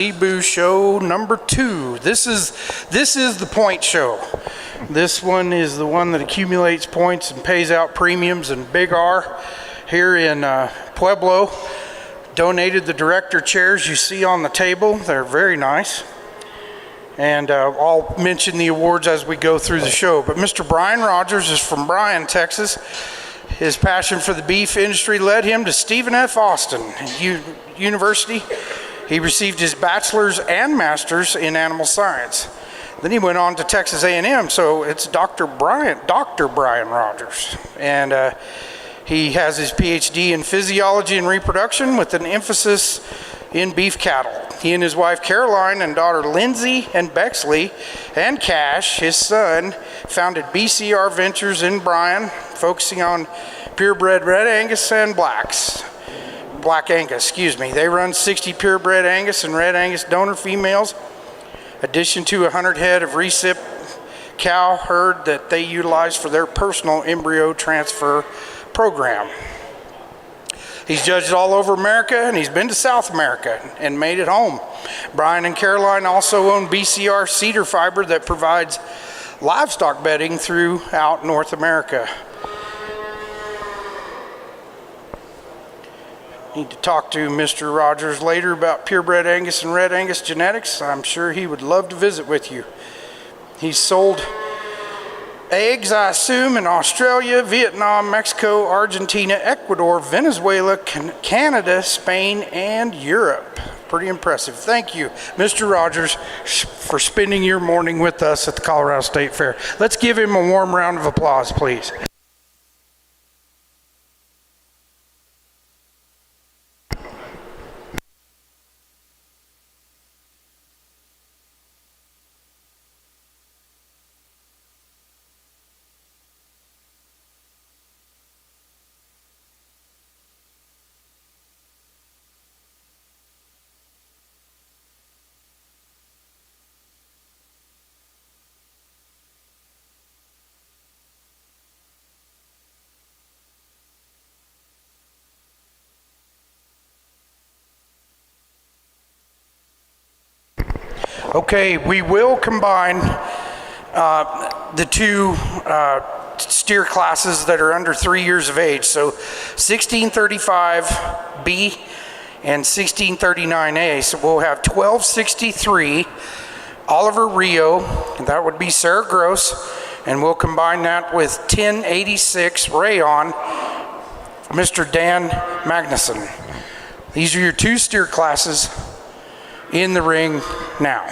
Zebu show number 2. This is the point show. This one is the one that accumulates points and pays out premiums, and Big R here in Pueblo donated the director chairs you see on the table. They're very nice. And I'll mention the awards as we go through the show. But Mr. Brian Rogers is from Bryan, Texas. His passion for the beef industry led him to Stephen F. Austin University. He received his bachelor's and master's in animal science. Then he went on to Texas A&M, so it's Dr. Brian Rogers. And he has his PhD in physiology and reproduction with an emphasis in beef cattle. He and his wife Caroline and daughter Lindsay and Bexley and Cash, his son, founded BCR Ventures in Bryan, focusing on purebred Red Angus and Black Angus. They run 60 purebred Angus and Red Angus donor females, addition to 100 head of recip cow herd that they utilize for their personal embryo transfer program. He's judged all over America, and he's been to South America and made it home. Brian and Caroline also own BCR Cedar Fiber that provides livestock bedding throughout North America. Need to talk to Mr. Rogers later about purebred Angus and Red Angus genetics. I'm sure he would love to visit with you. He's sold eggs, I assume, in Australia, Vietnam, Mexico, Argentina, Ecuador, Venezuela, Canada, Spain, and Europe. Pretty impressive. Thank you, Mr. Rogers, for spending your morning with us at the Colorado State Fair. Let's give him a warm round of applause, please. Okay, we will combine the two steer classes that are under 3 years of age. So 1635B and 1639A. So we'll have 1263 Oliver Rio, and that would be Sarah Gross, and we'll combine that with 1086 Rayon, Mr. Dan Magnuson. These are your two steer classes in the ring now.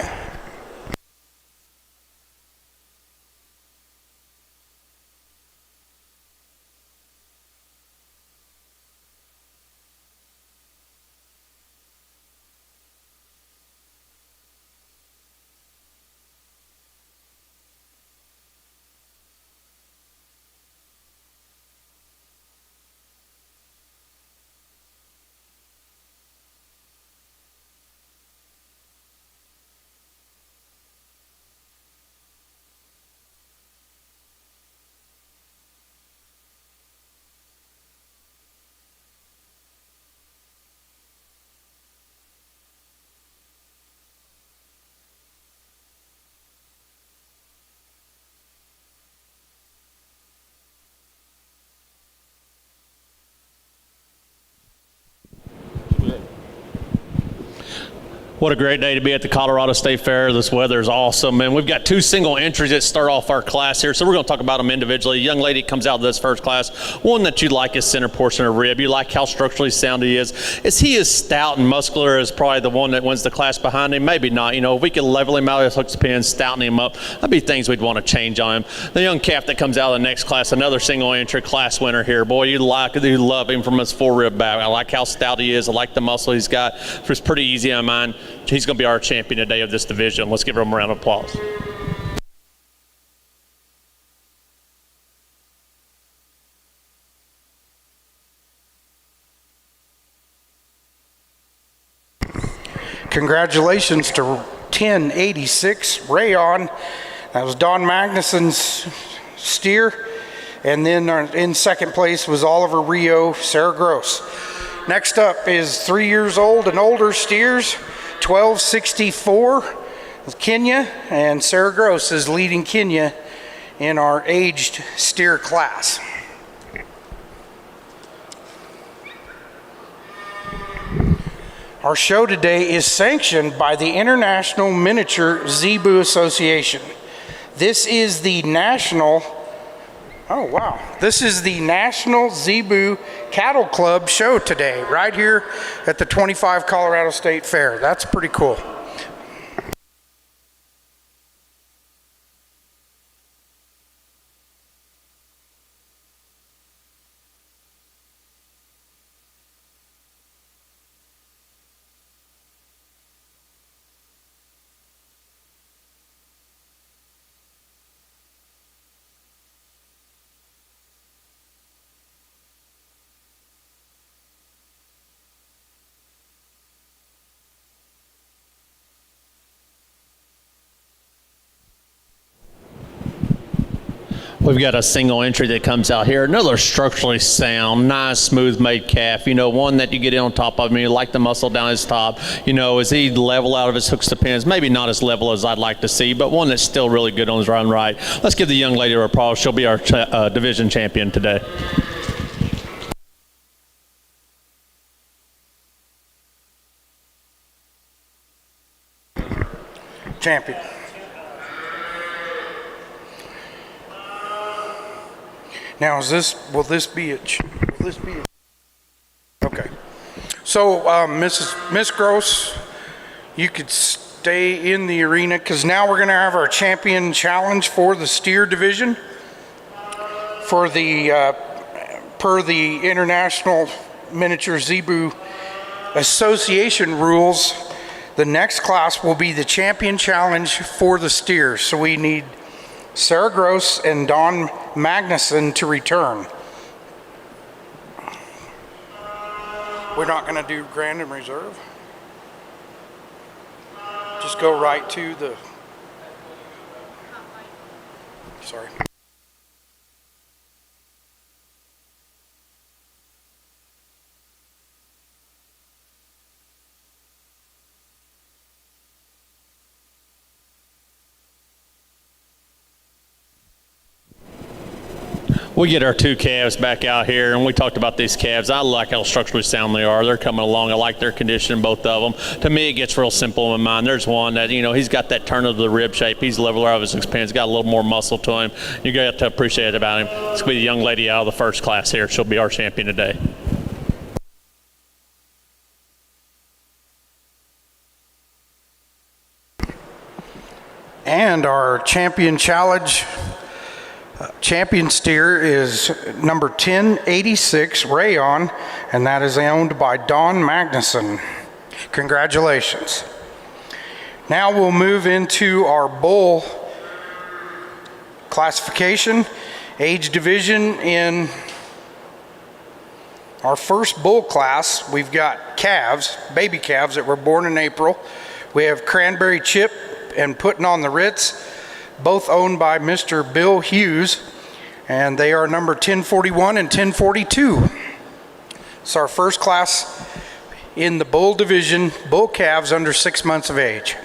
What a great day to be at the Colorado State Fair. This weather is awesome. And we've got two single entries that start off our class here. So we're going to talk about them individually. A young lady comes out of this first class. One that you like is center portion of rib. You like how structurally sound he is. Is he as stout and muscular as probably the one that wins the class behind him? Maybe not. You know, if we could level him out of his hooks pin, stouten him up, that'd be things we'd want to change on him. The young calf that comes out of the next class, another single entry class winner here. Boy, you love him from his full rib back. I like how stout he is. I like the muscle he's got. It's pretty easy on mine. He's going to be our champion today of this division. Let's give him a round of applause. Congratulations to 1086 Rayon. That was Don Magnuson's steer. And then in second place was Oliver Rio, Sarah Gross. Next up is 3 years old and older steers, 1264, Kenya, and Sarah Gross is leading Kenya in our aged steer class. Our show today is sanctioned by the International Miniature Zebu Association. This is the national, this is the National Zebu Cattle Club show today, right here at the 25 Colorado State Fair. That's pretty cool. We've got a single entry that comes out here. Another structurally sound, nice, smooth-made calf. You know, one that you get in on top of him. You like the muscle down his top. You know, is he level out of his hooks to pins? Maybe not as level as I'd like to see, but one that's still really good on his run right. Let's give the young lady her applause. She'll be our division champion today. Champion. Now, will this be a, okay. So, Miss Gross, you could stay in the arena because now we're going to have our champion challenge for the steer division. For the, per the International Miniature Zebu Association rules, the next class will be the champion challenge for the steers. So we need Sarah Gross and Don Magnuson to return. We're not going to do Grand and Reserve. Just go right to the, sorry. We get our two calves back out here, and we talked about these calves. I like how structurally sound they are. They're coming along. I like their condition, both of them. To me, it gets real simple in my mind. There's one that, you know, he's got that turn of the rib shape. He's level out of his experience. He's got a little more muscle to him. You got to appreciate it about him. It's going to be the young lady out of the first class here. She'll be our champion today. And our champion challenge. Champion steer is number 1086 Rayon, and that is owned by Don Magnuson. Congratulations. Now we'll move into our bull classification, age division. In our first bull class, we've got calves, baby calves that were born in April. We have Cranberry Chip and Putting on the Ritz, both owned by Mr. Bill Hughes, and they are number 1041 and 1042. It's our first class in the bull division, bull calves under 6 months of age.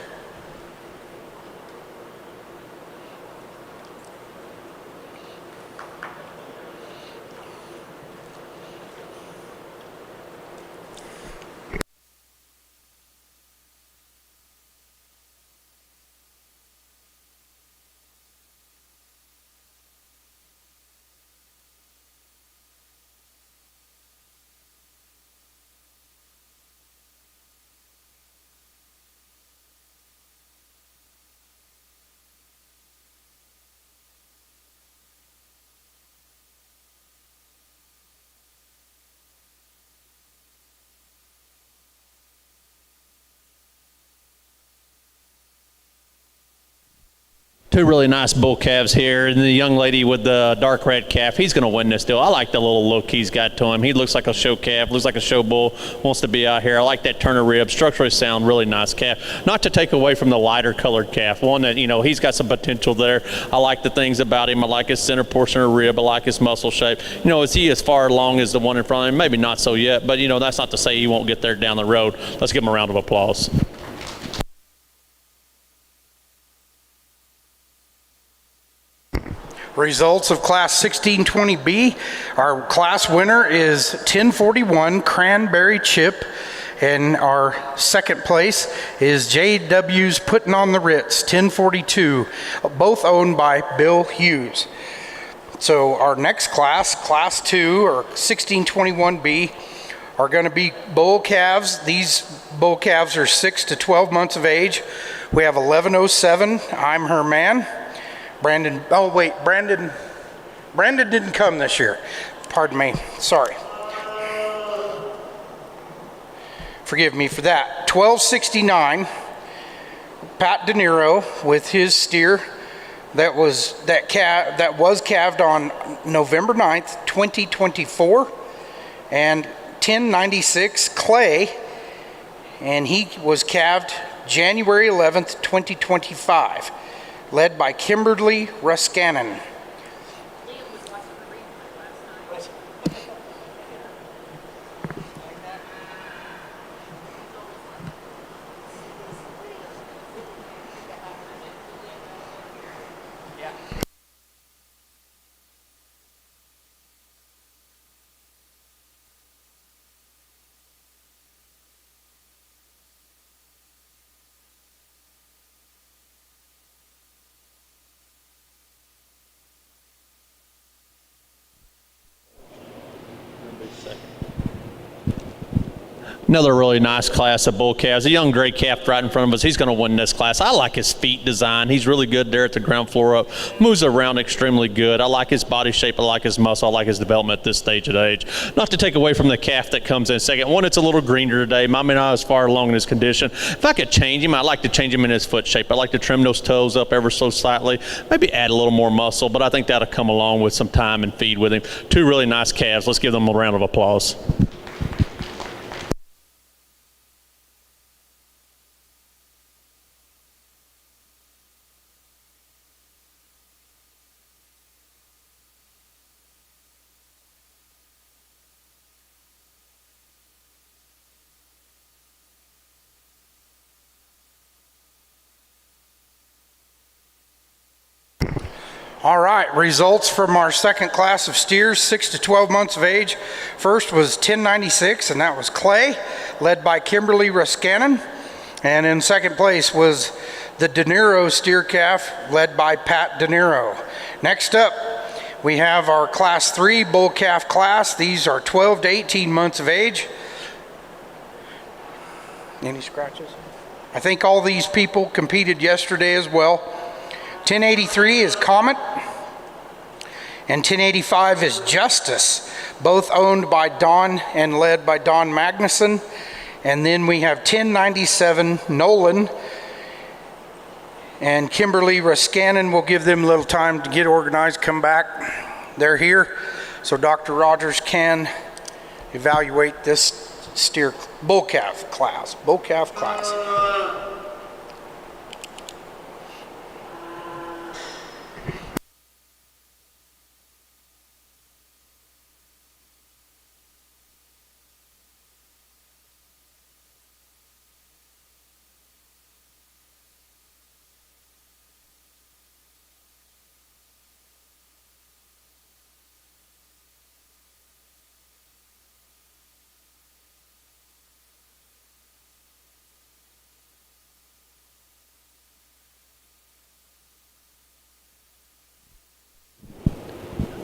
Two really nice bull calves here, and the young lady with the dark red calf, he's going to win this deal. I like the little look he's got to him. He looks like a show calf, looks like a show bull, wants to be out here. I like that turn of rib, structurally sound, really nice calf. Not to take away from the lighter colored calf, one that, you know, he's got some potential there. I like the things about him. I like his center portion of rib. I like his muscle shape. You know, is he as far along as the one in front of him? Maybe not so yet, but, you know, that's not to say he won't get there down the road. Let's give him a round of applause. Results of Class 1620B. Our class winner is 1041 Cranberry Chip, and our second place is JW's Putting on the Ritz, 1042, both owned by Bill Hughes. So our next class, Class 2 or 1621B, are going to be bull calves. These bull calves are 6 to 12 months of age. We have 1107, I'm Her Man. Brandon didn't come this year. Pardon me, sorry. Forgive me for that. 1269, Pat De Niro with his steer that was calved on November 9th, 2024, and 1096 Clay, and he was calved January 11th, 2025, led by Kimberly Ruskanen. Another really nice class of bull calves. A young gray calf right in front of us. He's going to win this class. I like his feet design. He's really good there at the ground floor up. Moves around extremely good. I like his body shape. I like his muscle. I like his development at this stage of age. Not to take away from the calf that comes in second. One, it's a little greener today. Might not as far along in his condition. If I could change him, I'd like to change him in his foot shape. I'd like to trim those toes up ever so slightly. Maybe add a little more muscle, but I think that'll come along with some time and feed with him. Two really nice calves. Let's give them a round of applause. All right, results from our second class of steers, 6 to 12 months of age. First was 1096, and that was Clay, led by Kimberly Ruskanen. And in second place was the De Niro steer calf, led by Pat De Niro. Next up, we have our Class 3 bull calf class. These are 12 to 18 months of age. Any scratches? I think all these people competed yesterday as well. 1083 is Comet, and 1085 is Justice, both owned by Don and led by Don Magnuson. And then we have 1097 Nolan, and Kimberly Ruskanen. Will give them a little time to get organized, come back. They're here, so Dr. Rogers can evaluate this steer bull calf class.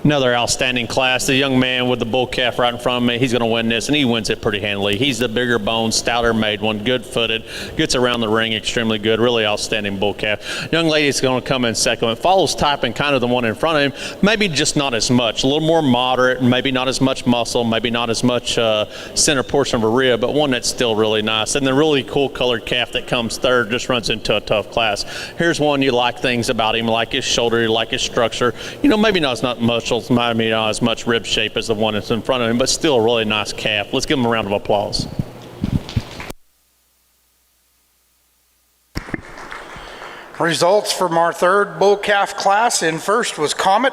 Another outstanding class. The young man with the bull calf right in front of me, he's going to win this, and he wins it pretty handily. He's the bigger bone, stouter made one, good-footed, gets around the ring extremely good, really outstanding bull calf. Young lady's going to come in second. It follows type and kind of the one in front of him, maybe just not as much, a little more moderate, maybe not as much muscle, maybe not as much center portion of a rib, but one that's still really nice. And the really cool colored calf that comes third just runs into a tough class. Here's one you like things about him, like his shoulder, you like his structure. You know, maybe not as much maybe not as much rib shape as the one that's in front of him, but still a really nice calf. Let's give him a round of applause. Results from our third bull calf class. In first was Comet,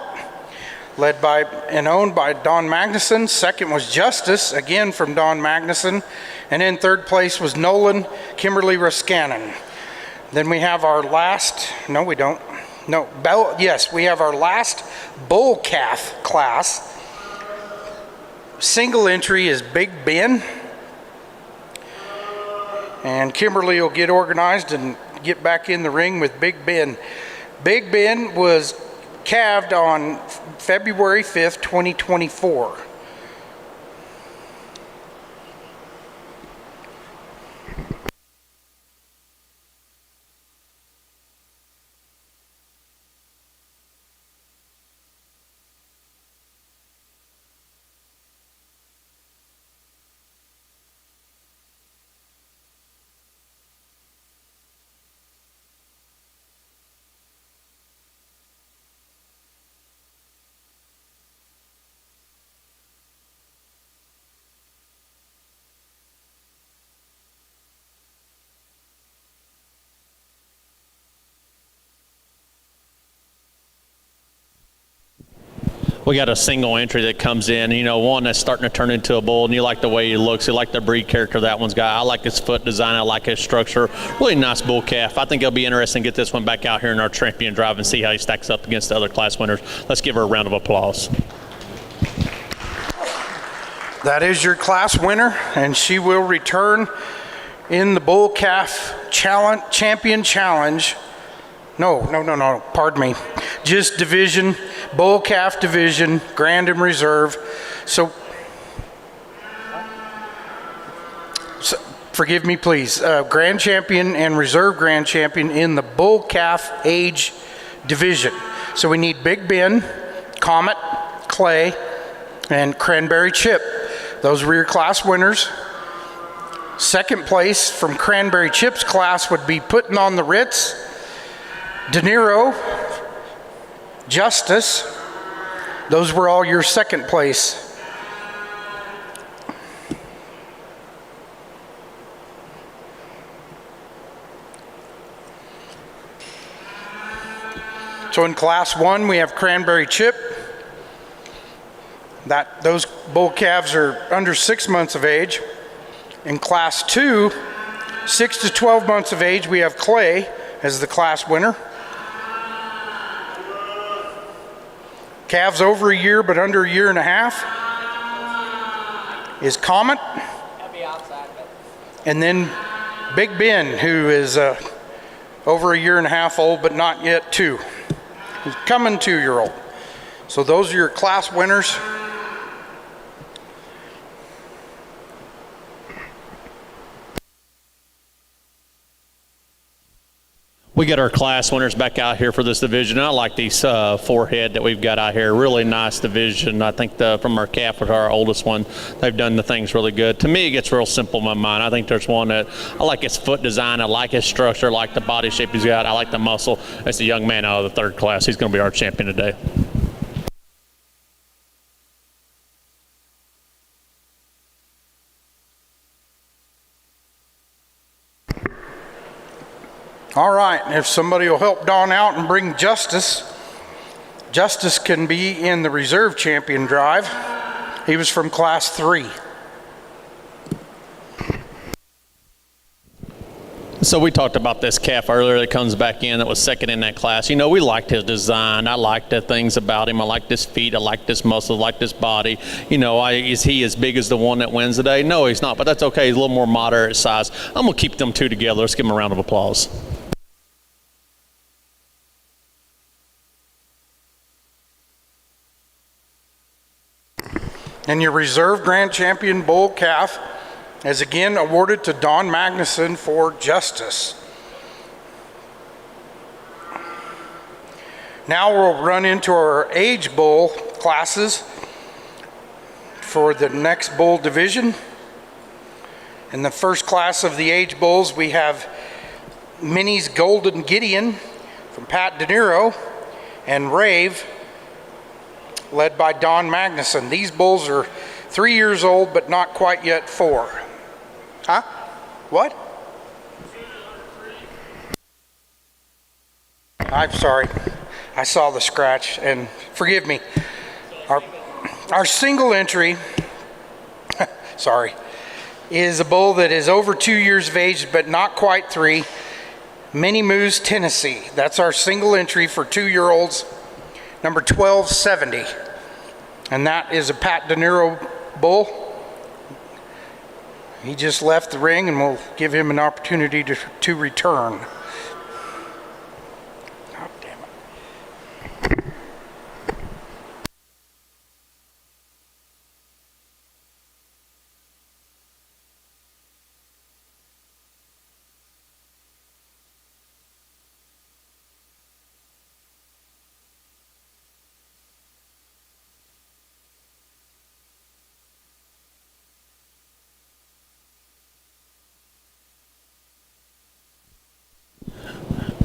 led by and owned by Don Magnuson. Second was Justice, again from Don Magnuson. And in third place was Nolan, Kimberly Ruskanen. Then we have our last, no we don't. No, yes, we have our last bull calf class. Single entry is Big Ben. And Kimberly will get organized and get back in the ring with Big Ben. Big Ben was calved on February 5th, 2024. We got a single entry that comes in, one that's starting to turn into a bull, and you like the way he looks. You like the breed character that one's got. I like his foot design. I like his structure. Really nice bull calf. I think it'll be interesting to get this one back out here in our champion drive and see how he stacks up against the other class winners. Let's give her a round of applause. That is your class winner, and she will return in the bull calf champion challenge. No, pardon me. Just division, bull calf division, grand and reserve. So forgive me, please. Grand champion and reserve grand champion in the bull calf age division. So we need Big Ben, Comet, Clay, and Cranberry Chip. Those were your class winners. Second place from Cranberry Chip's class would be Putting on the Ritz, De Niro, Justice. Those were all your second place. So in class 1 we have Cranberry Chip. Those bull calves are under 6 months of age. In class 2, 6 to 12 months of age, we have Clay as the class winner. Calves over a year but under a year and a half is Comet. And then Big Ben, who is over a year and a half old but not yet 2. He's coming 2-year-old. So those are your class winners. We get our class winners back out here for this division. I like these forehead that we've got out here. Really nice division. I think from our calf to our oldest one, they've done the things really good. To me, it gets real simple in my mind. I think there's one that I like his foot design. I like his structure. I like the body shape he's got. I like the muscle. That's a young man out of the third class. He's going to be our champion today. All right, if somebody will help Don out and bring Justice. Justice can be in the reserve champion drive. He was from class 3. So we talked about this calf earlier that comes back in that was second in that class. We liked his design. I liked the things about him. I liked his feet. I liked his muscles. I liked his body. Is he as big as the one that wins today? No, he's not, but that's okay. He's a little more moderate size. I'm going to keep them two together. Let's give him a round of applause. And your reserve grand champion bull calf is again awarded to Don Magnuson for Justice. Now we'll run into our age bull classes for the next bull division. In the first class of the age bulls, we have Minnie's Golden Gideon from Pat De Niro and Rave, led by Don Magnuson. These bulls are 3 years old, but not quite yet 4. Huh? What? I'm sorry. I saw the scratch, and forgive me. Our single entry, sorry, is a bull that is over 2 years of age, but not quite 3. Mini Moose, Tennessee. That's our single entry for 2-year-olds, number 1270. And that is a Pat De Niro bull. He just left the ring, and we'll give him an opportunity to return. God damn it.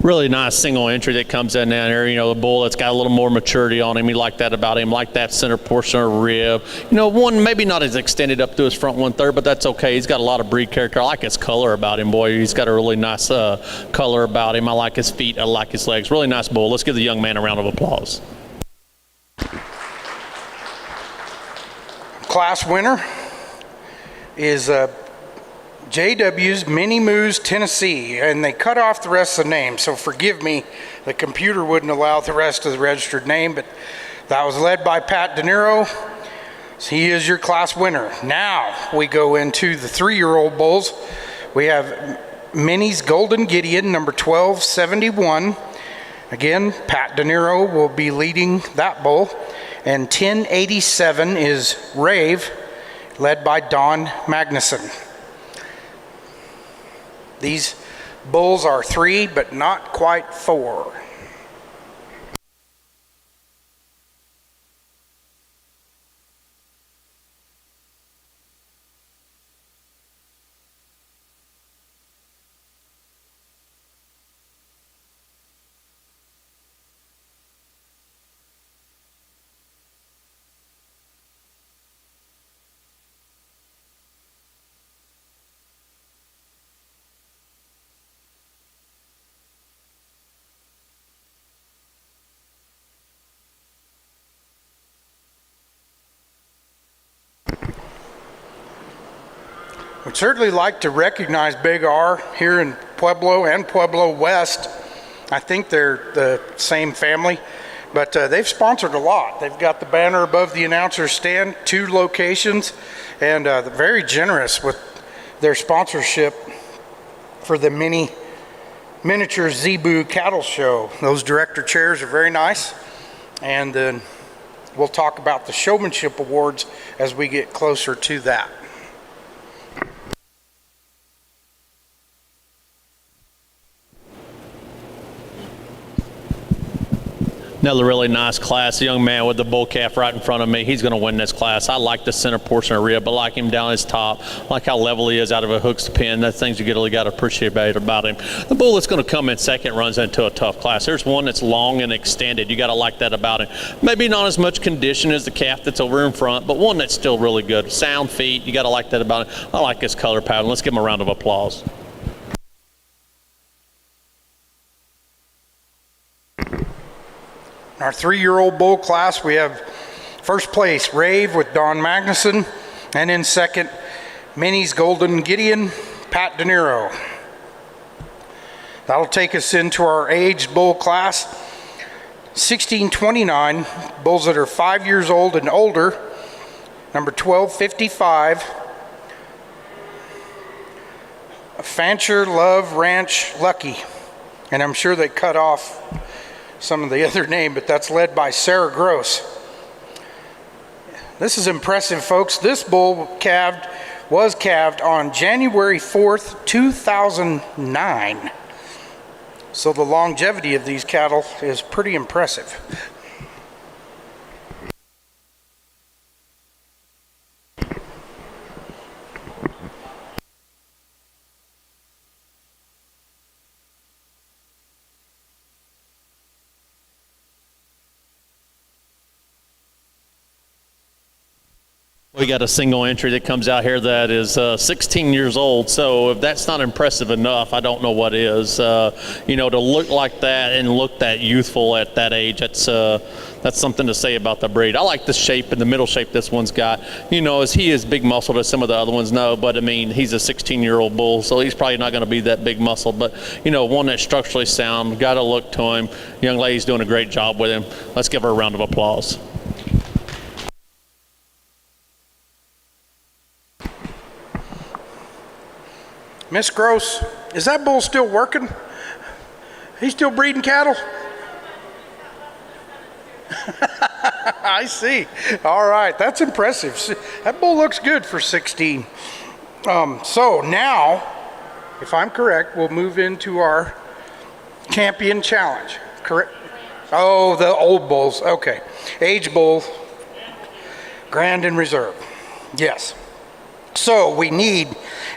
Really nice single entry that comes in down here. You know, the bull that's got a little more maturity on him. You like that about him, like that center portion of rib. You know, one maybe not as extended up to his front 1/3, but that's okay. He's got a lot of breed character. I like his color about him, boy. He's got a really nice color about him. I like his feet. I like his legs. Really nice bull. Let's give the young man a round of applause. Class winner is JW's Mini Moose, Tennessee, and they cut off the rest of the name, so forgive me, the computer wouldn't allow the rest of the registered name, but that was led by Pat De Niro. So he is your class winner. Now we go into the 3-year-old bulls. We have Minnie's Golden Gideon, number 1271. Again, Pat De Niro will be leading that bull. And 1087 is Rave, led by Don Magnuson. These bulls are 3, but not quite 4. We'd certainly like to recognize Big R here in Pueblo and Pueblo West. I think they're the same family, but they've sponsored a lot. They've got the banner above the announcer stand, 2 locations, and they're very generous with their sponsorship for the miniature Zebu cattle show. Those director chairs are very nice, and then we'll talk about the showmanship awards as we get closer to that. Another really nice class. A young man with the bull calf right in front of me. He's going to win this class. I like the center portion of rib. I like him down his top. I like how level he is out of a hook's pin. That's things you really got to appreciate about him. The bull that's going to come in second runs into a tough class. There's one that's long and extended. You got to like that about him. Maybe not as much condition as the calf that's over in front, but one that's still really good. Sound feet. You got to like that about him. I like his color pattern. Let's give him a round of applause. Our 3-year-old bull class, we have first place Rave with Don Magnuson, and in second, Minnie's Golden Gideon, Pat De Niro. That'll take us into our aged bull class, 1629, bulls that are 5 years old and older, number 1255, Fancher Love Ranch Lucky, and I'm sure they cut off some of the other name, but that's led by Sarah Gross. This is impressive, folks. This bull was calved on January 4th, 2009. So the longevity of these cattle is pretty impressive. Well, We got a single entry that comes out here that is 16 years old. So if that's not impressive enough, I don't know what is. You know, to look like that and look that youthful at that age, that's something to say about the breed. I like the shape and the middle shape this one's got. You know, he is big muscled as some of the other ones know, but I mean, he's a 16-year-old bull, so he's probably not going to be that big muscled. But, you know, one that's structurally sound, got to look to him. Young lady's doing a great job with him. Let's give her a round of applause. Miss Gross, is that bull still working? He's still breeding cattle? I see. All right, that's impressive. That bull looks good for 16. So now, if I'm correct, we'll move into our champion challenge. Correct? Oh, the old bulls. Okay. Age bull, Grand and Reserve. Yes. So we need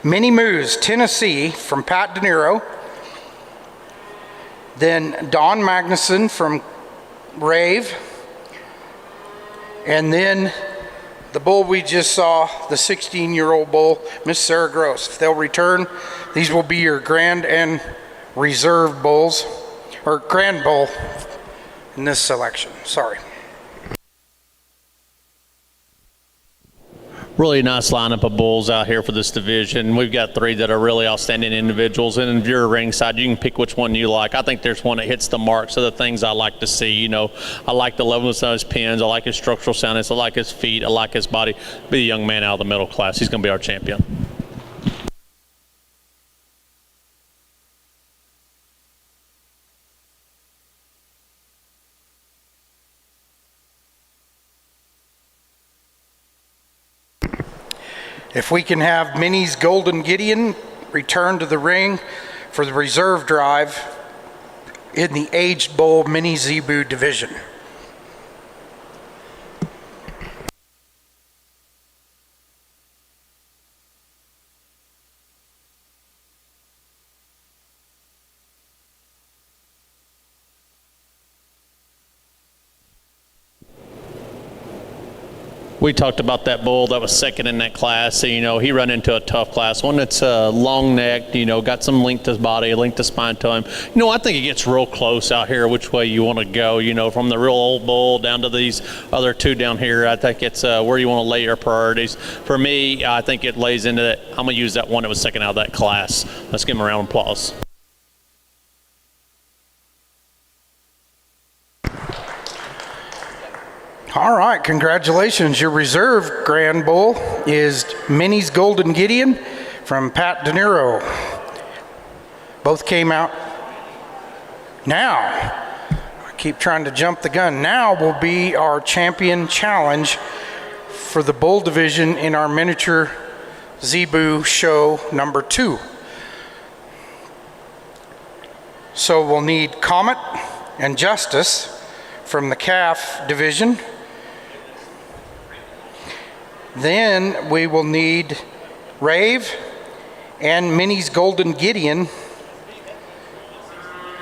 Mini Moose, Tennessee from Pat De Niro. Then Don Magnuson from Rave. And then the bull we just saw, the 16-year-old bull, Miss Sarah Gross. If they'll return, these will be your Grand and Reserve bulls, or Grand bull in this selection. Sorry. Really nice lineup of bulls out here for this division. We've got 3 that are really outstanding individuals, and if you're ringside, you can pick which one you like. I think there's one that hits the marks of the things I like to see. You know, I like the levelness of his pins, I like his structural soundness, I like his feet, I like his body. Be the young man out of the middle class. He's going to be our champion. If we can have Minnie's Golden Gideon return to the ring for the reserve drive in the aged bull Mini Zebu division. We talked about that bull that was second in that class. So, you know, he run into a tough class, one that's long necked, you know, got some length to his body, length to spine to him. You know, I think it gets real close out here which way you want to go, you know, from the real old bull down to these other 2 down here. I think it's where you want to lay your priorities. For me, I think it lays into that. I'm going to use that one that was second out of that class. Let's give him a round of applause. All right, congratulations. Your reserve Grand Bull is Minnie's Golden Gideon from Pat De Niro. Both came out. Now, I keep trying to jump the gun. Now will be our champion challenge for the bull division in our miniature Zebu show number 2. So we'll need Comet and Justice from the calf division. Then we will need Rave and Minnie's Golden Gideon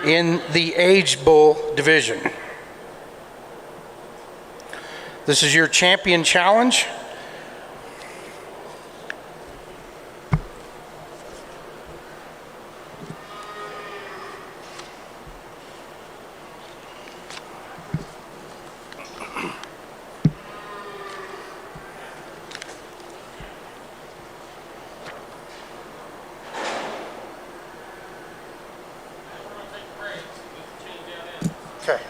in the aged bull division. This is your champion challenge. Okay,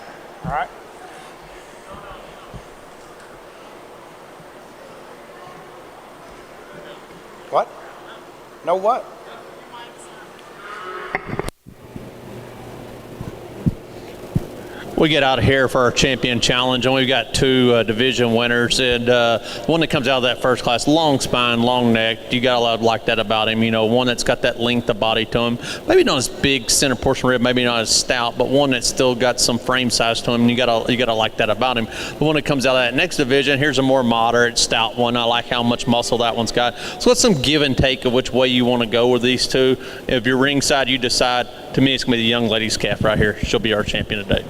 all right. What? No what? We get out of here for our champion challenge, and we've got 2 division winners. And one that comes out of that first class, long spine, long neck. You got a lot like that about him. You know, one that's got that length of body to him. Maybe not as big center portion rib, maybe not as stout, but one that's still got some frame size to him. You gotta like that about him. The one that comes out of that next division, here's a more moderate, stout one. I like how much muscle that one's got. So it's some give and take of which way you want to go with these 2. If you're ringside, you decide. To me, it's gonna be the young lady's calf right here. She'll be our champion today.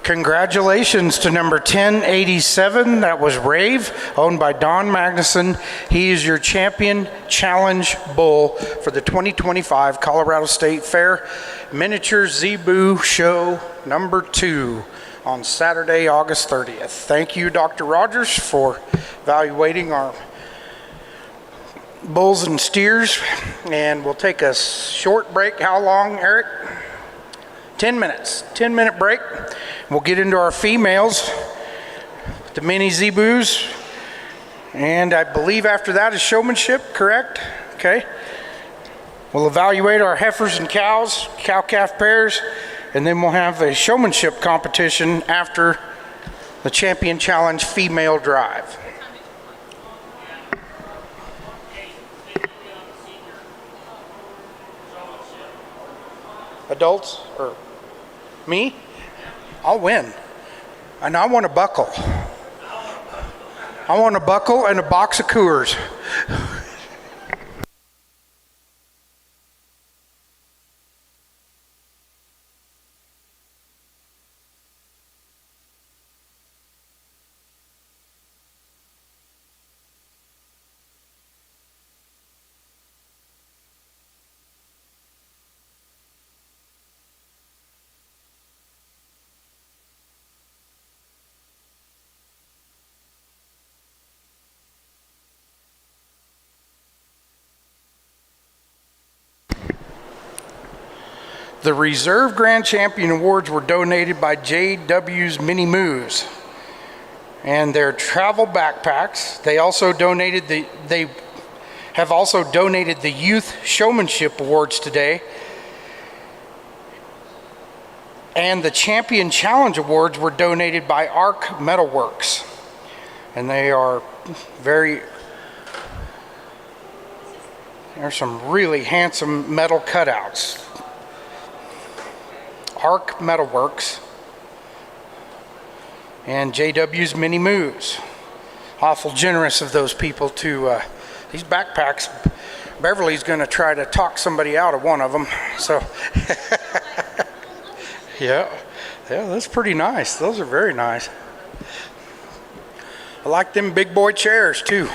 Congratulations to number 1087. That was Rave, owned by Don Magnuson. He is your champion challenge bull for the 2025 Colorado State Fair Miniature Zebu Show number 2 on Saturday, August 30th. Thank you, Dr. Rogers, for evaluating our bulls and steers. And we'll take a short break. How long, Eric? 10 minutes. 10-minute break. We'll get into our females, the mini Zebus, and I believe after that is showmanship, correct? Okay. We'll evaluate our heifers and cows, cow-calf pairs, and then we'll have a showmanship competition after the Champion Challenge female drive. Adults or me? I'll win. And I want a buckle. I want a buckle and a box of Coors. The Reserve Grand Champion Awards were donated by JW's Mini Moose and their travel backpacks. They have also donated the Youth Showmanship Awards today. And the Champion Challenge Awards were donated by Arc Metalworks. And they are there's some really handsome metal cutouts. Arc Metalworks and JW's Mini Moves. Awful generous of those people to, these backpacks, Beverly's gonna try to talk somebody out of one of them, so. Yeah, that's pretty nice. Those are very nice. I like them big boy chairs too.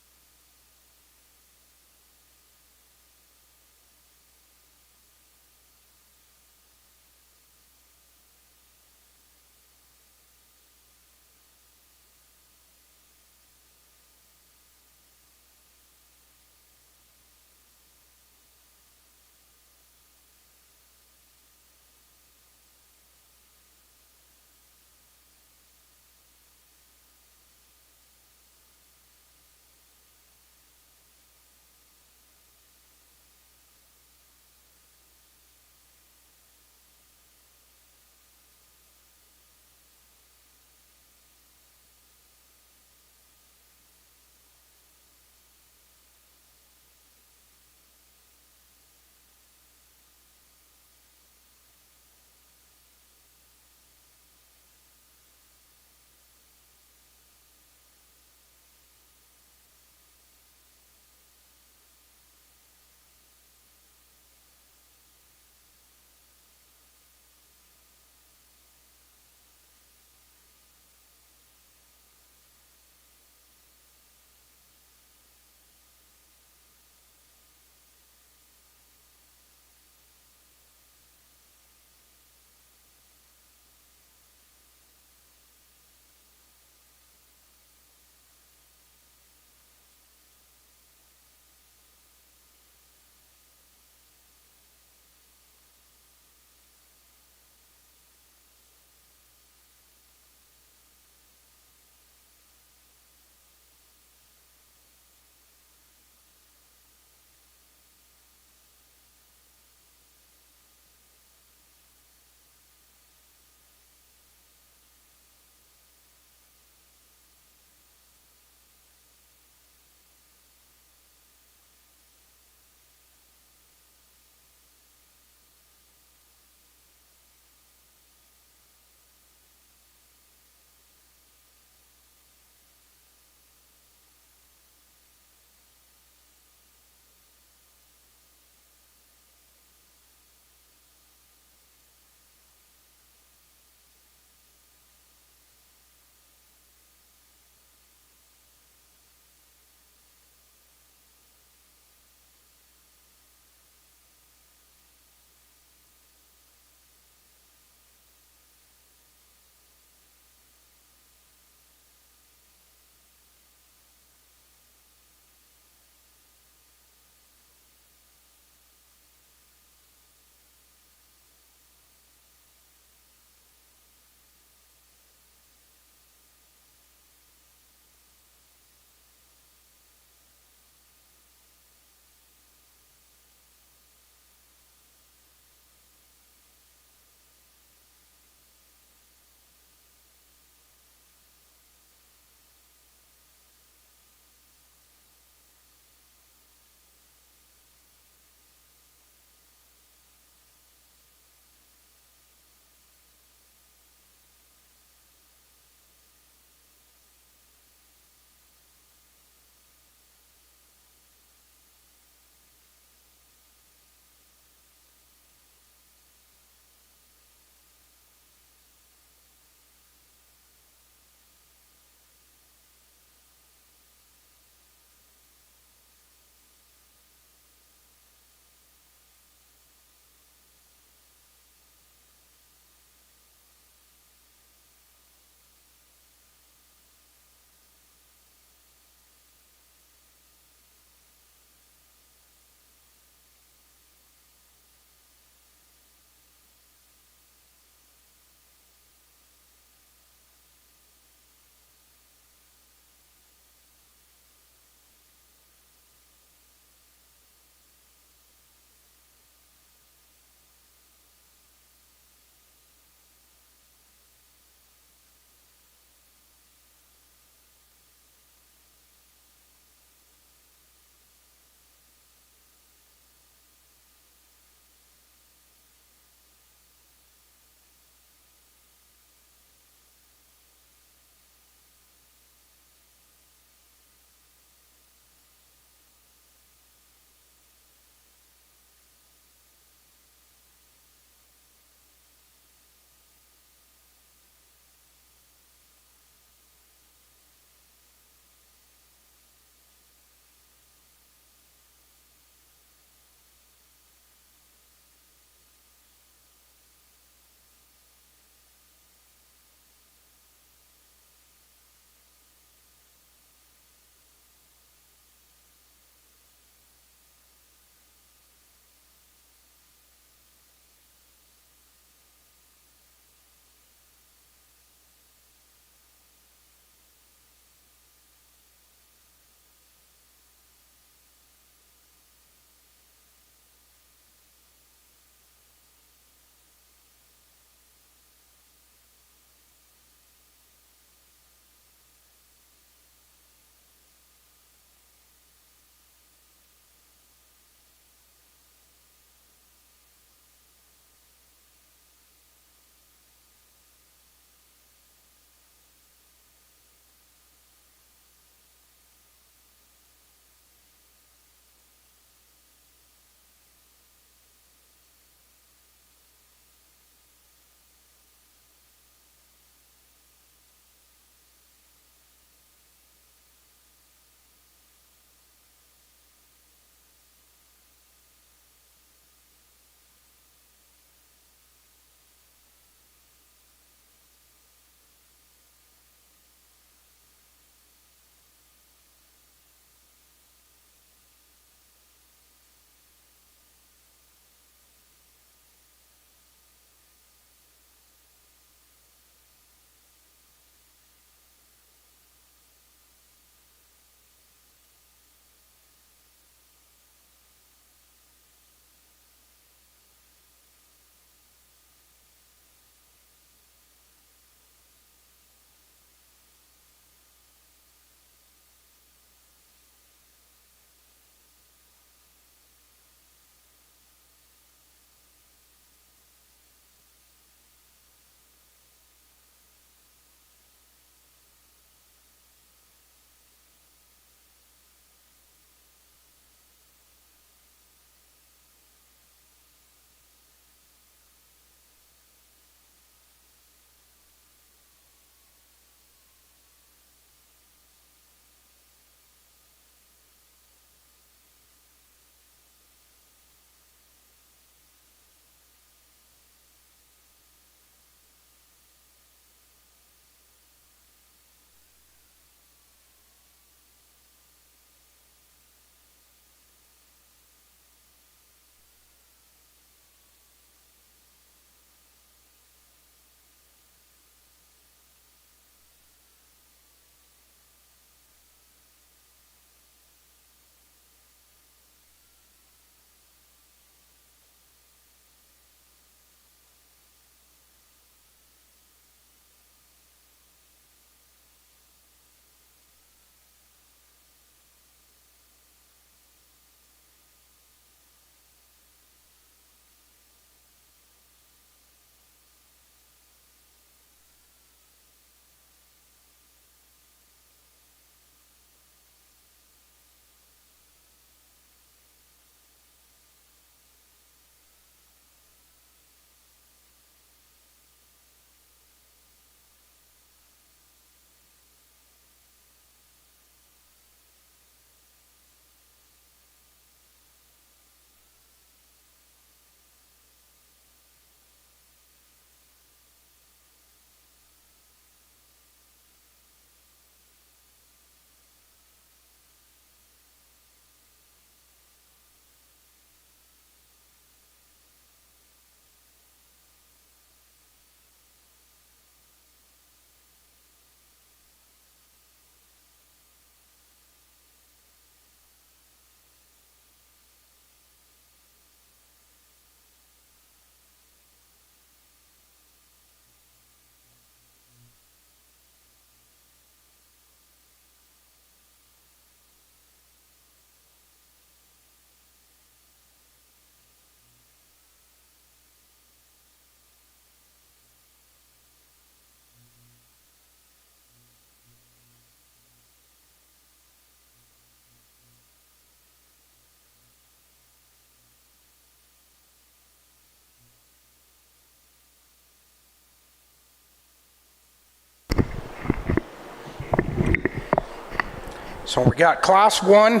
So we got class 1.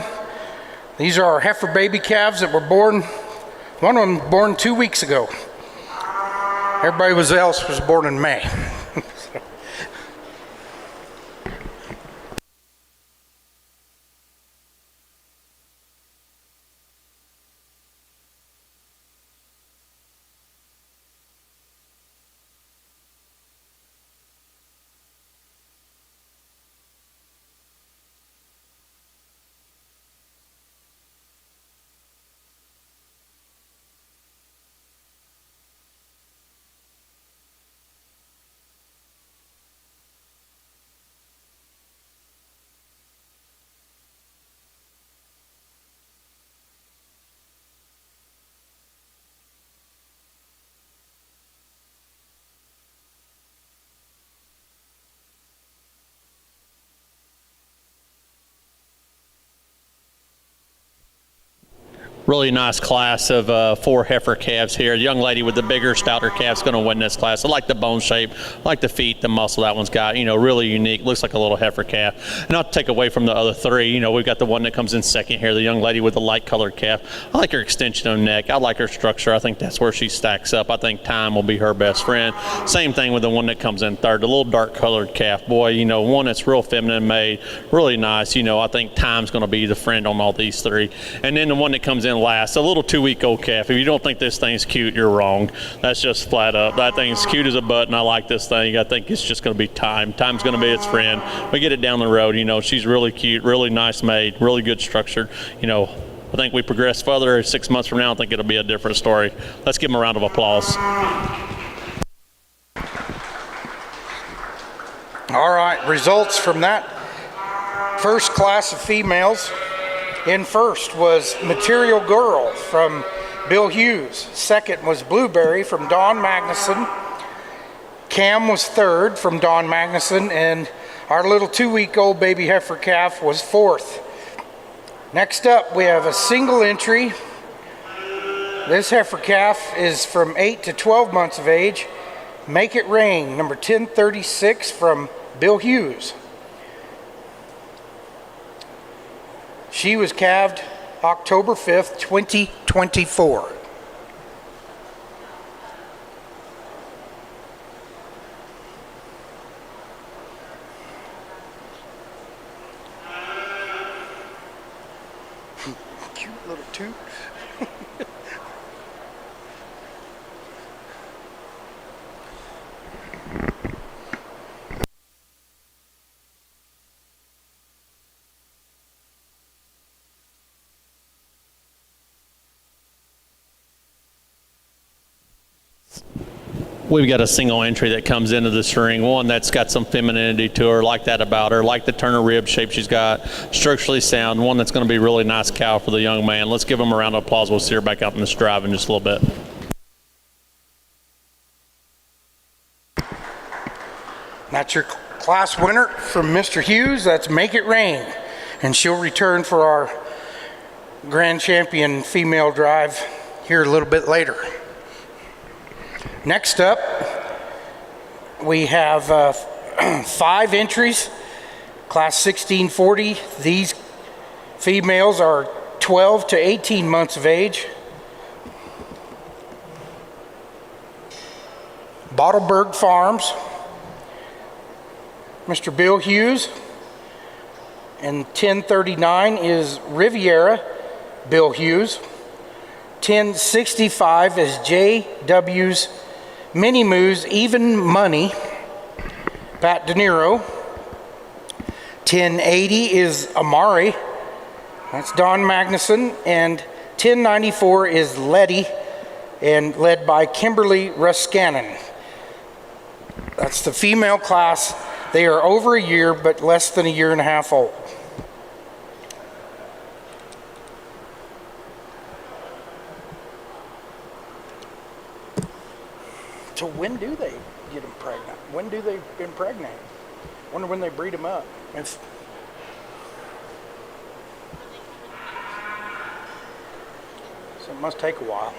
These are our heifer baby calves that were born. One of them born 2 weeks ago. Everybody else was born in May. Really nice class of 4 heifer calves here. The young lady with the bigger, stouter calf's going to win this class. I like the bone shape, I like the feet, the muscle that one's got. Really unique. Looks like a little heifer calf. And not to take away from the other 3. We've got the one that comes in second here, the young lady with the light-colored calf. I like her extension of neck. I like her structure. I think that's where she stacks up. I think time will be her best friend. Same thing with the one that comes in third, the little dark-colored calf. Boy, one that's real feminine made, really nice. I think time's going to be the friend on all these 3. And then the one that comes in last, a little 2-week-old calf. If you don't think this thing's cute, you're wrong. That's just flat up. That thing's cute as a button. I like this thing. I think it's just going to be time. Time's going to be its friend. We get it down the road. She's really cute, really nice made, really good structured. I think we progress further 6 months from now. I think it'll be a different story. Let's give them a round of applause. All right, results from that first class of females. In first was Material Girl from Bill Hughes. Second was Blueberry from Don Magnuson. Cam was third from Don Magnuson, and our little 2-week-old baby heifer calf was fourth. Next up, we have a single entry. This heifer calf is from 8 to 12 months of age. Make It Rain, number 1036 from Bill Hughes. She was calved October 5th, 2024. Cute little toot. We've got a single entry that comes into this ring, one that's got some femininity to her, like that about her, like the turner rib shape she's got, structurally sound, one that's going to be a really nice cow for the young man. Let's give him a round of applause. We'll see her back out in this drive in just a little bit. That's your class winner from Mr. Hughes. That's Make It Rain. And she'll return for our grand champion female drive here a little bit later. Next up, we have 5 entries, class 1640. These females are 12 to 18 months of age. Bottleberg Farms, Mr. Bill Hughes, and 1039 is Riviera, Bill Hughes. 1065 is J.W.'s Mini Moose Even Money, Pat De Niro. 1080 is Amari, that's Don Magnuson, and 1094 is Letty, and led by Kimberly Ruskanen. That's the female class. They are over a year, but less than a year and a half old. So when do they get them pregnant? When do they impregnate? Wonder when they breed them up. So it must take a while.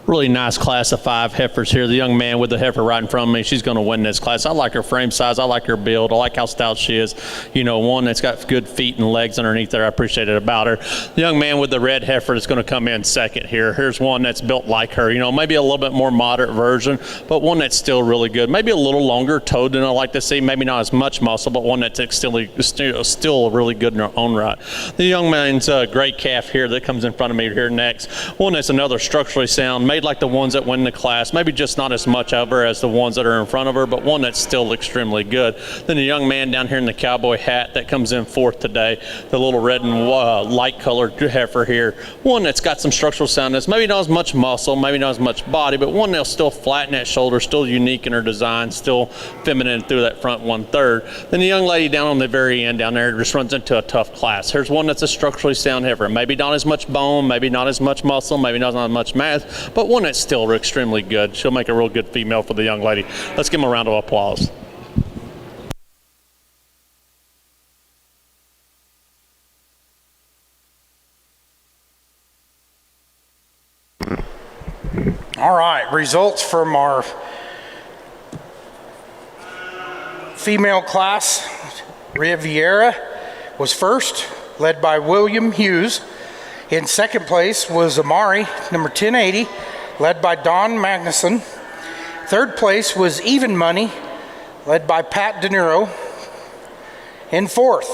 Really nice class of 5 heifers here. The young man with the heifer right in front of me, she's going to win this class. I like her frame size. I like her build. I like how stout she is. You know, one that's got good feet and legs underneath there. I appreciate it about her. The young man with the red heifer is going to come in second here. Here's one that's built like her. You know, maybe a little bit more moderate version, but one that's still really good. Maybe a little longer toed than I like to see. Maybe not as much muscle, but one that's still really good in her own right. The young man's great calf here that comes in front of me here next. One that's another structurally sound, made like the ones that win the class, maybe just not as much of her as the ones that are in front of her, but one that's still extremely good. Then the young man down here in the cowboy hat that comes in fourth today, the little red and light colored heifer here, one that's got some structural soundness, maybe not as much muscle, maybe not as much body, but one that'll still flatten that shoulder, still unique in her design, still feminine through that front 1/3. Then the young lady down on the very end down there just runs into a tough class. Here's one that's a structurally sound heifer, maybe not as much bone, maybe not as much muscle, maybe not as much mass, but one that's still extremely good. She'll make a real good female for the young lady. Let's give them a round of applause. All right, results from our female class. Riviera was first, led by William Hughes. In second place was Amari, number 1080, led by Don Magnuson. Third place was Even Money, led by Pat De Niro. In fourth,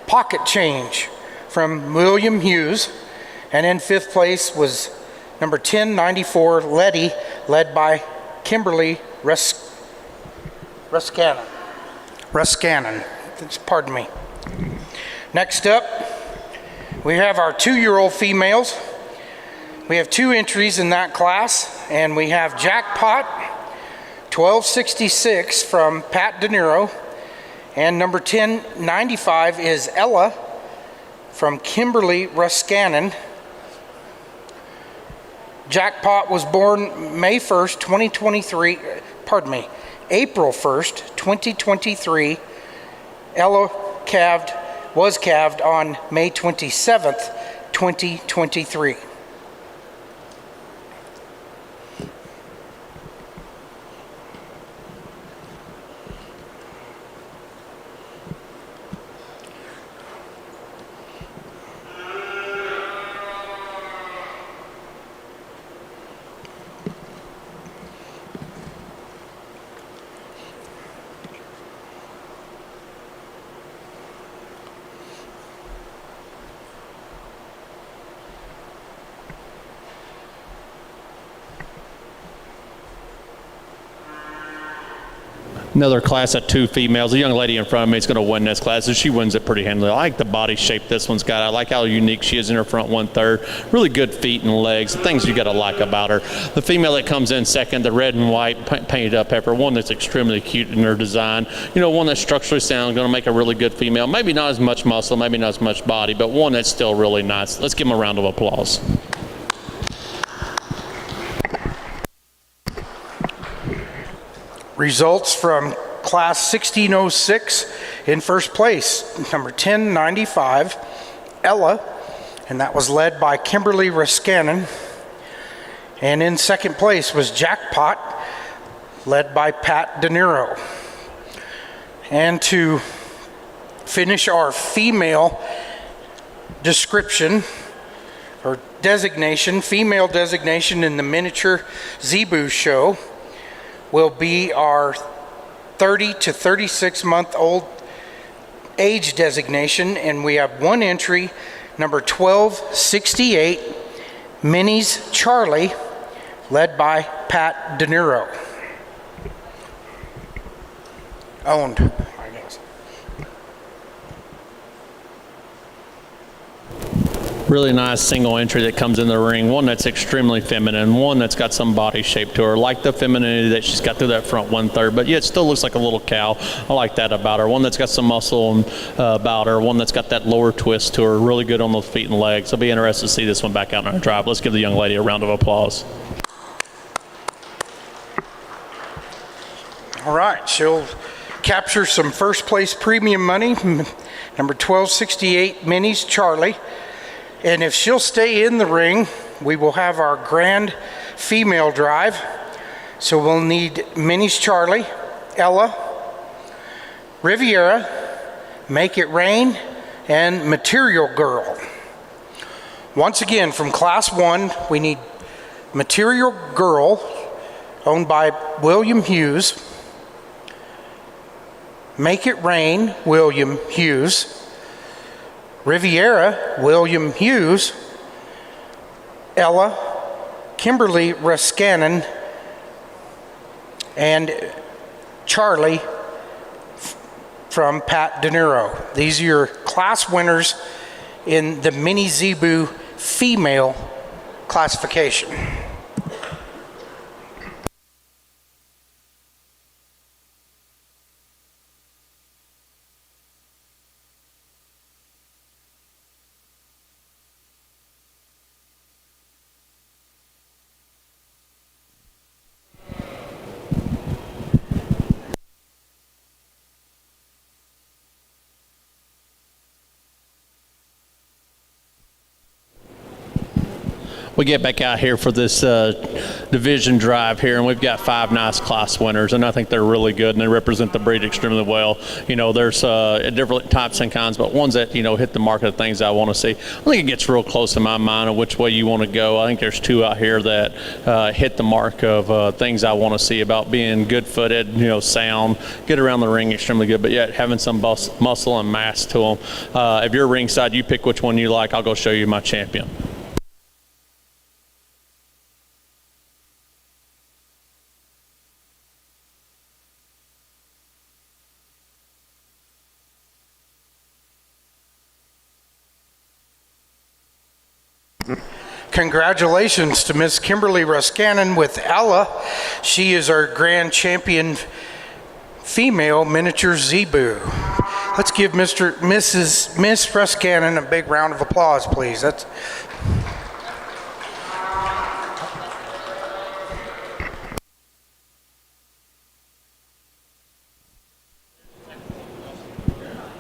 Pocket Change from William Hughes. And in fifth place was number 1094, Letty, led by Kimberly Ruscanen. Pardon me. Next up, we have our 2-year-old females. We have 2 entries in that class, and we have Jackpot, 1266 from Pat De Niro, and number 1095 is Ella from Kimberly Ruscanen. Jackpot was born April 1st, 2023. Ella was calved on May 27th, 2023. Another class of 2 females. The young lady in front of me is going to win this class, and she wins it pretty handily. I like the body shape this one's got. I like how unique she is in her front 1/3. Really good feet and legs. The things you got to like about her. The female that comes in second, the red and white painted up heifer, one that's extremely cute in her design. You know, one that's structurally sound, going to make a really good female. Maybe not as much muscle, maybe not as much body, but one that's still really nice. Let's give them a round of applause. Results from class 1606. In first place, number 1095, Ella, and that was led by Kimberly Ruscanen. And in second place was Jackpot, led by Pat De Niro. And to finish our female description or designation, female designation in the miniature Zebu show will be our 30 to 36 month old age designation, and we have 1 entry, number 1268, Minnie's Charlie, led by Pat De Niro. Owned, I guess. Really nice single entry that comes in the ring. One that's extremely feminine, one that's got some body shape to her. Like the femininity that she's got through that front 1/3, but yet still looks like a little cow. I like that about her. One that's got some muscle about her. One that's got that lower twist to her. Really good on those feet and legs. I'll be interested to see this one back out on her drive. Let's give the young lady a round of applause. All right, she'll capture some first place premium money, number 1268, Minnie's Charlie. And if she'll stay in the ring, we will have our grand female drive. So we'll need Minis Charlie, Ella, Riviera, Make It Rain, and Material Girl. Once again, from Class 1, we need Material Girl, owned by William Hughes, Make It Rain, William Hughes, Riviera, William Hughes, Ella, Kimberly Ruskanen, and Charlie from Pat De Niro. These are your class winners in the Mini Zebu female classification. We get back out here for this division drive here, and we've got 5 nice class winners, and I think they're really good, and they represent the breed extremely well. You know, there's different types and kinds, but ones that, you know, hit the mark of things I want to see. I think it gets real close in my mind of which way you want to go. I think there's 2 out here that hit the mark of things I want to see about being good-footed, you know, sound, get around the ring extremely good, but yet having some muscle and mass to them. If you're ringside, you pick which one you like. I'll go show you my champion. Congratulations to Miss Kimberly Ruskanen with Ella. She is our grand champion female miniature Zebu. Let's give Miss Ruskanen a big round of applause, please.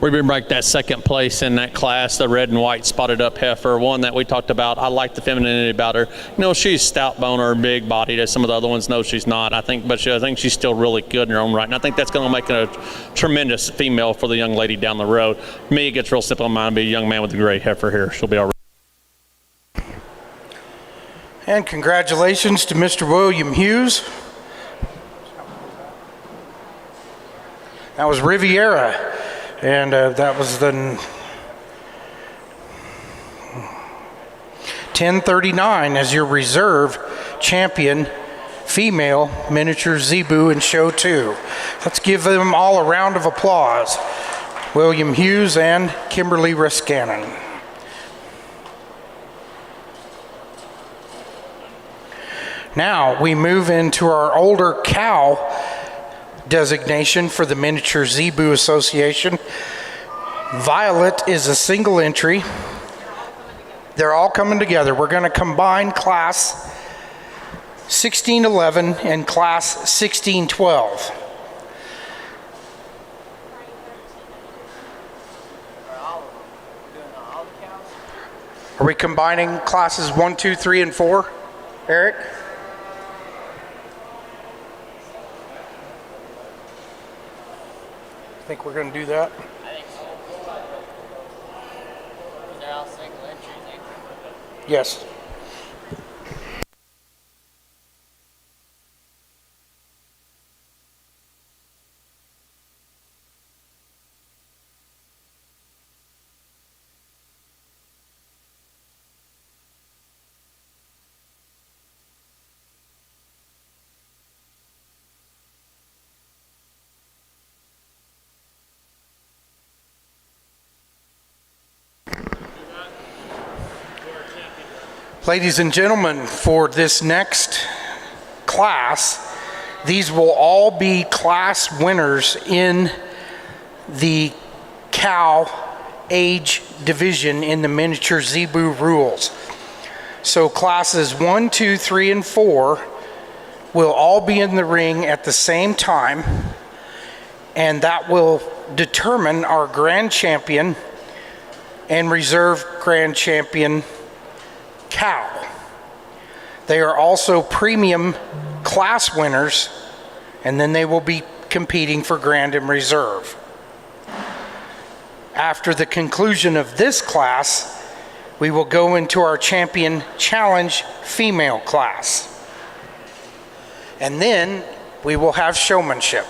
We've been right that second place in that class, the red and white spotted up heifer, one that we talked about. I like the femininity about her. You know, she's stout bone or big bodied as some of the other ones. No, she's not. I think she's still really good in her own right. And I think that's going to make a tremendous female for the young lady down the road. Me, it gets real simple in mind. Be a young man with a great heifer here. She'll be all right. And congratulations to Mr. William Hughes. That was Riviera. And that was the 1039 as your reserve champion female miniature Zebu in show 2. Let's give them all a round of applause. William Hughes and Kimberly Ruskanen. Now we move into our older cow designation for the Miniature Zebu Association. Violet is a single entry. They're all coming together. We're going to combine class 1611 and class 1612. Are we combining classes 1, 2, 3, and 4, Eric? I think we're going to do that. I think so. They're all single entries, ain't they? Yes. Ladies and gentlemen, for this next class, these will all be class winners in the cow age division in the miniature Zebu rules. So classes 1, 2, 3, and 4 will all be in the ring at the same time, and that will determine our grand champion and reserve grand champion cow. They are also premium class winners, and then they will be competing for Grand and Reserve. After the conclusion of this class, we will go into our Champion Challenge female class. And then we will have showmanship.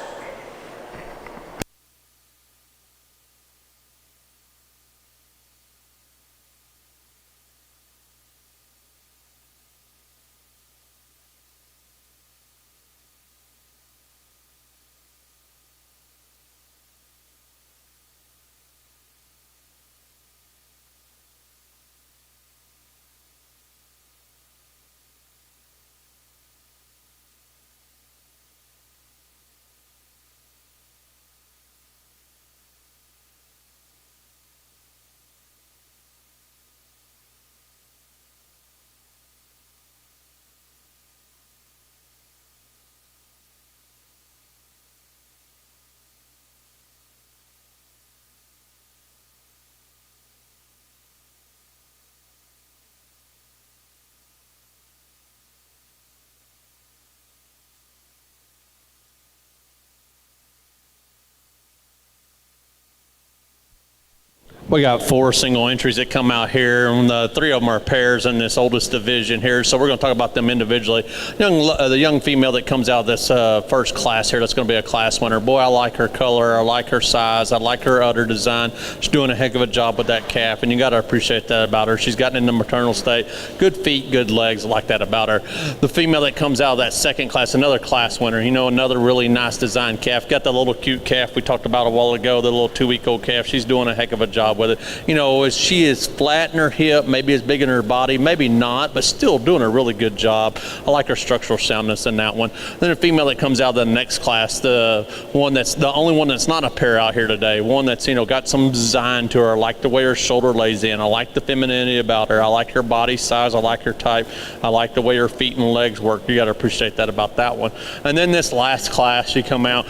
We got 4 single entries that come out here, and 3 of them are pairs in this oldest division here. So we're going to talk about them individually. The young female that comes out of this first class here, that's going to be a class winner. Boy, I like her color, I like her size, I like her udder design. She's doing a heck of a job with that calf, and you got to appreciate that about her. She's gotten into maternal state, good feet, good legs. I like that about her. The female that comes out of that second class, another class winner. Another really nice designed calf. Got that little cute calf we talked about a while ago, the little 2-week-old calf. She's doing a heck of a job with it. She is flat in her hip, maybe as big in her body, maybe not, but still doing a really good job. I like her structural soundness in that one. Then a female that comes out of the next class, the only one that's not a pair out here today, one that's got some design to her. I like the way her shoulder lays in. I like the femininity about her. I like her body size. I like her type. I like the way her feet and legs work. You got to appreciate that about that one. And then this last class, she come out.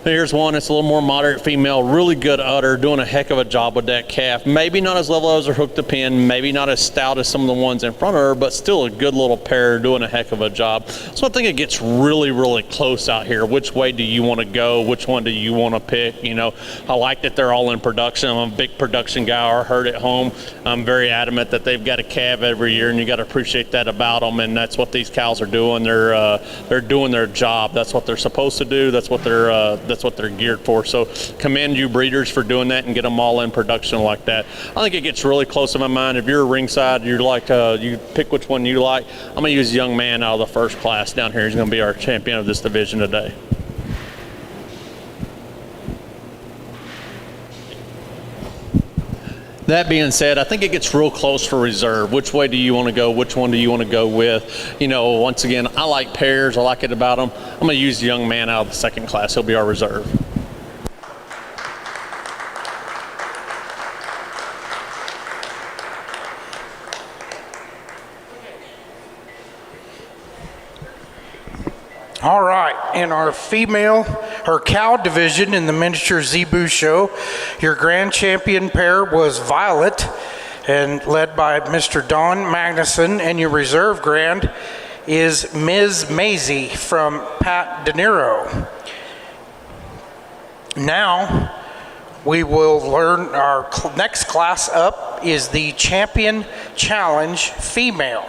Here's one that's a little more moderate female, really good udder, doing a heck of a job with that calf. Maybe not as level as her hook to pin, maybe not as stout as some of the ones in front of her, but still a good little pair doing a heck of a job. So I think it gets really, really close out here. Which way do you want to go? Which one do you want to pick? I like that they're all in production. I'm a big production guy, or herd at home. I'm very adamant that they've got a calf every year, and you got to appreciate that about them, and that's what these cows are doing. They're doing their job. That's what they're supposed to do. That's what they're geared for. So commend you breeders for doing that and get them all in production like that. I think it gets really close in my mind. If you're ringside, you're like you pick which one you like. I'm going to use a young man out of the first class down here. He's going to be our champion of this division today. That being said, I think it gets real close for reserve. Which way do you want to go? Which one do you want to go with? Once again, I like pairs. I like it about them. I'm going to use the young man out of the second class. He'll be our reserve. All right, in our cow division in the miniature Zebu show, your grand champion pair was Violet, and led by Mr. Don Magnuson, and your reserve grand is Ms. Maisie from Pat De Niro. Now, we will learn our next class up is the Champion Challenge female.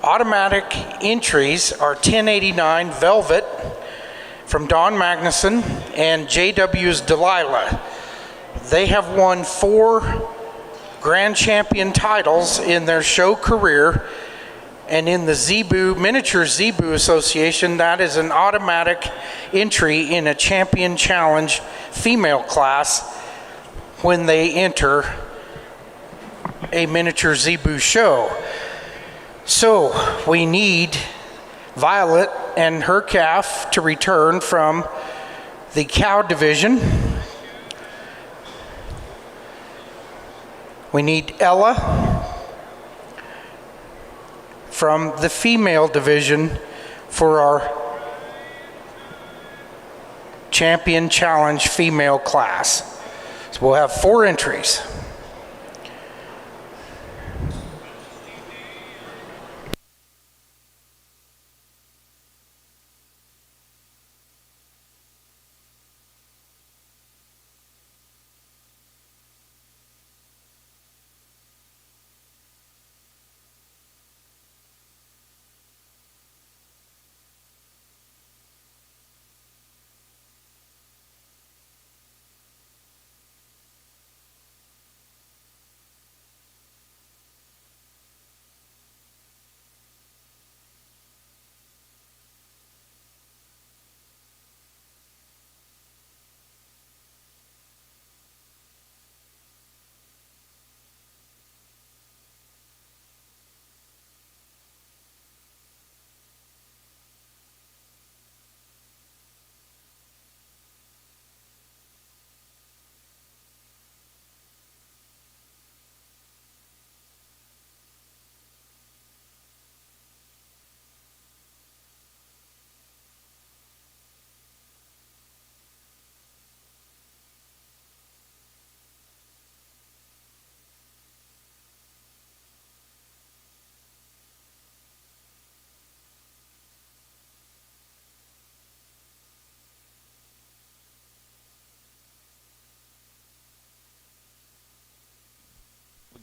Automatic entries are 1089 Velvet from Don Magnuson and JW's Delilah. They have won 4 Grand Champion titles in their show career, and in the Zebu, Miniature Zebu Association, that is an automatic entry in a Champion Challenge female class when they enter a Miniature Zebu show. So we need Violet and her calf to return from the cow division. We need Ella from the female division for our Champion Challenge female class. So we'll have 4 entries.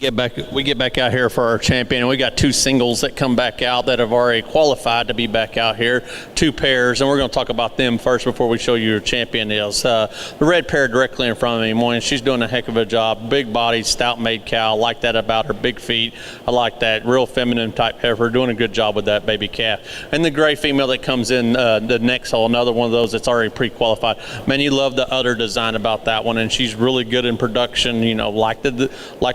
We get back out here for our champion, and we got two singles that come back out that have already qualified to be back out here, two pairs, and we're going to talk about them first before we show you your champion is. The red pair directly in front of me, Moyne, she's doing a heck of a job. Big body, stout-made cow. I like that about her. Big feet. I like that. Real feminine type heifer. Doing a good job with that baby calf. And the gray female that comes in the next hole, another one of those that's already pre-qualified. Man, you love the udder design about that one, and she's really good in production. You know, like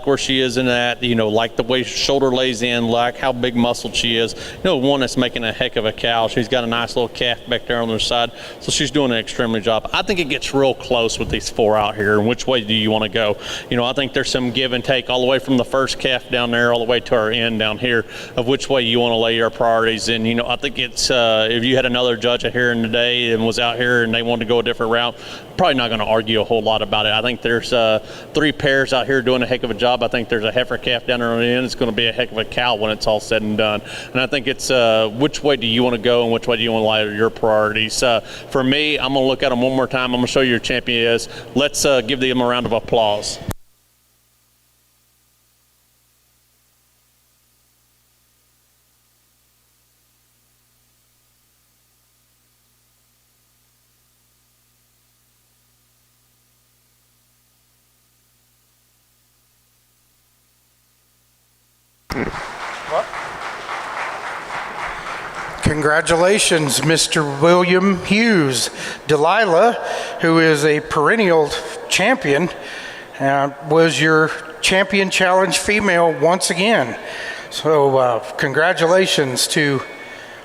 where she is in that, you know, like the way shoulder lays in, like how big muscled she is. You know, one that's making a heck of a cow. She's got a nice little calf back there on her side, so she's doing an extremely job. I think it gets real close with these four out here. And which way do you want to go? You know, I think there's some give and take all the way from the first calf down there all the way to our end down here of which way you want to lay your priorities. And you know, I think it's if you had another judge out here in today and was out here and they wanted to go a different route, probably not going to argue a whole lot about it. I think there's three pairs out here doing a heck of a job. I think there's a heifer calf down there on the end. It's going to be a heck of a cow when it's all said and done. And I think it's which way do you want to go and which way do you want to lay your priorities. For me, I'm going to look at them one more time. I'm going to show you your champion is. Let's give them a round of applause. Congratulations, Mr. William Hughes. Delilah, who is a perennial champion, was your champion challenge female once again. So congratulations to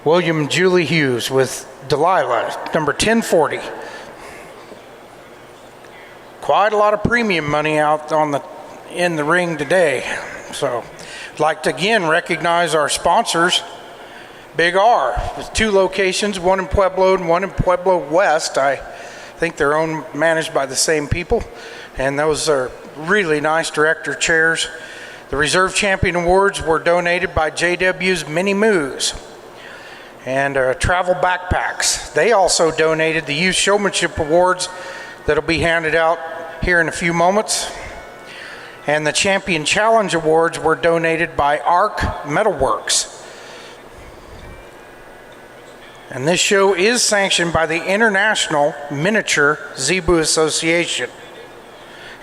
William Julie Hughes with Delilah, number 1040. Quite a lot of premium money out in the ring today. So I'd like to again recognize our sponsors. Big R, with two locations, one in Pueblo and one in Pueblo West. I think they're managed by the same people, and those are really nice director chairs. The Reserve Champion Awards were donated by JW's Mini Moose, and travel backpacks. They also donated the Youth Showmanship Awards that'll be handed out here in a few moments. And the Champion Challenge Awards were donated by ARC Metalworks. And this show is sanctioned by the International Miniature Zebu Association.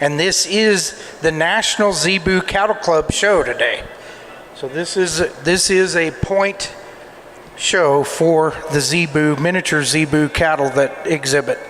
And this is the National Zebu Cattle Club show today. So this is a point show for the Zebu, miniature Zebu cattle that exhibit.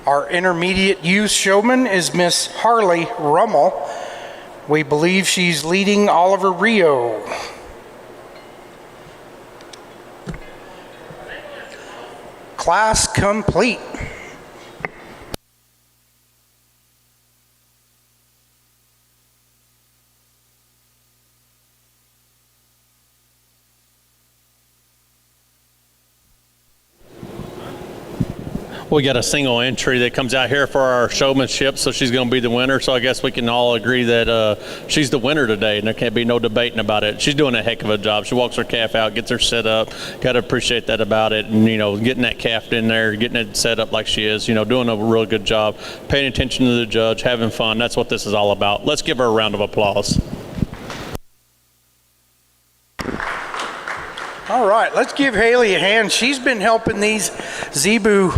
Our intermediate youth showman is Miss Harley Rummel. We believe she's leading Oliver Rio. Class complete. We got a single entry that comes out here for our showmanship, so she's going to be the winner. So I guess we can all agree that she's the winner today, and there can't be no debating about it. She's doing a heck of a job. She walks her calf out, gets her set up. Got to appreciate that about it, and getting that calf in there, getting it set up like she is. Doing a real good job, paying attention to the judge, having fun. That's what this is all about. Let's give her a round of applause. All right, let's give Haley a hand. She's been helping these Zebu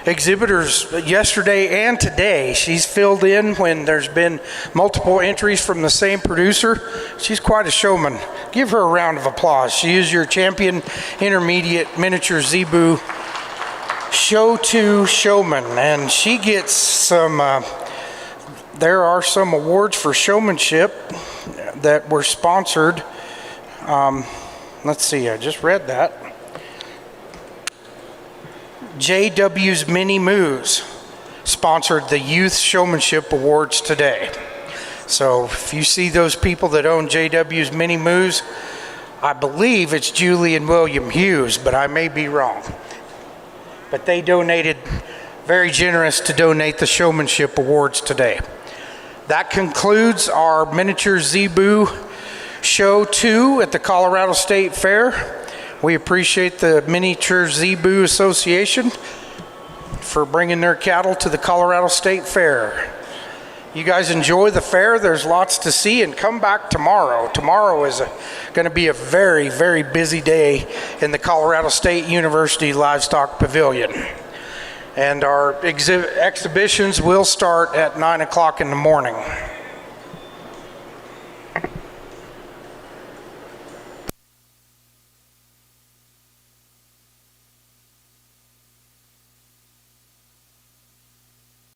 exhibitors yesterday and today. She's filled in when there's been multiple entries from the same producer. She's quite a showman. Give her a round of applause. She is your champion intermediate miniature Zebu Show 2 showman, and she gets some, there are some awards for showmanship that were sponsored. Let's see, I just read that. JW's Mini Moos sponsored the Youth Showmanship Awards today. So if you see those people that own JW's Mini Moos, I believe it's Julie and William Hughes, but I may be wrong. But they donated, very generous to donate the Showmanship Awards today. That concludes our miniature Zebu Show 2 at the Colorado State Fair. We appreciate the Miniature Zebu Association for bringing their cattle to the Colorado State Fair. You guys enjoy the fair. There's lots to see, and come back tomorrow. Tomorrow is going to be a very, very busy day in the Colorado State University Livestock Pavilion. And our exhibitions will start at 9 o'clock in the morning.